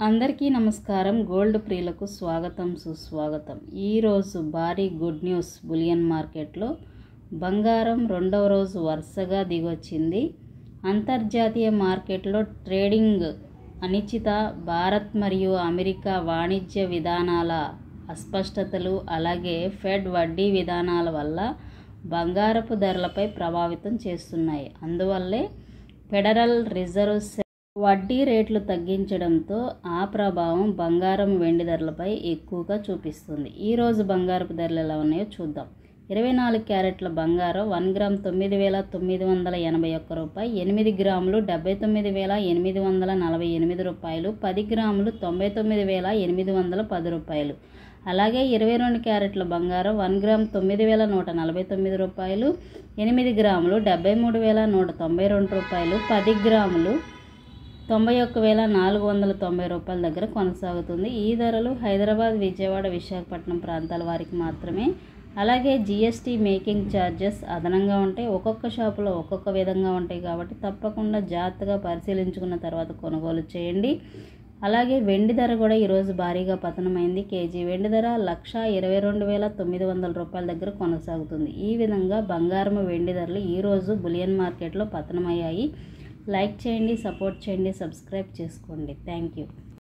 అందరికీ నమస్కారం. గోల్డ్ ప్రియులకు స్వాగతం, సుస్వాగతం. ఈరోజు భారీ గుడ్ న్యూస్. బులియన్ మార్కెట్లో బంగారం రెండవ రోజు వరుసగా దిగొచ్చింది. అంతర్జాతీయ మార్కెట్లో ట్రేడింగ్ అనిశ్చిత, భారత్ మరియు అమెరికా వాణిజ్య విధానాల అస్పష్టతలు, అలాగే ఫెడ్ వడ్డీ విధానాల వల్ల బంగారపు ధరలపై ప్రభావితం చేస్తున్నాయి. అందువల్లే ఫెడరల్ రిజర్వ్ వడ్డీ రేట్లు తగ్గించడంతో ఆ ప్రభావం బంగారం, వెండి ధరలపై ఎక్కువగా చూపిస్తుంది. ఈరోజు బంగారపు ధరలు ఎలా ఉన్నాయో చూద్దాం. 24 క్యారెట్ల బంగారం 1 గ్రామ్ 9,981 రూపాయలు, 8 గ్రాములు 79,848 రూపాయలు, 10 గ్రాములు 99,810 రూపాయలు. అలాగే 22 క్యారెట్ల బంగారం 1 గ్రామ్ 9,149 రూపాయలు, 8 గ్రాములు 73,192 రూపాయలు, 10 గ్రాములు 91,490 రూపాయల దగ్గర కొనసాగుతుంది. ఈ ధరలు హైదరాబాద్, విజయవాడ, విశాఖపట్నం ప్రాంతాల వారికి మాత్రమే. అలాగే జీఎస్టీ, మేకింగ్ ఛార్జెస్ అదనంగా ఉంటాయి. ఒక్కొక్క షాపులో ఒక్కొక్క విధంగా ఉంటాయి కాబట్టి తప్పకుండా జాగ్రత్తగా పరిశీలించుకున్న తర్వాత కొనుగోలు చేయండి. అలాగే వెండి ధర కూడా ఈరోజు భారీగా పతనమైంది. కేజీ వెండి ధర 1,22,900 రూపాయల దగ్గర కొనసాగుతుంది. ఈ విధంగా బంగారం, వెండి ధరలు ఈరోజు బులియన్ మార్కెట్లో పతనమయ్యాయి. లైక్ చేయండి, సపోర్ట్ చేయండి, సబ్స్క్రైబ్ చేసుకోండి. Thank you.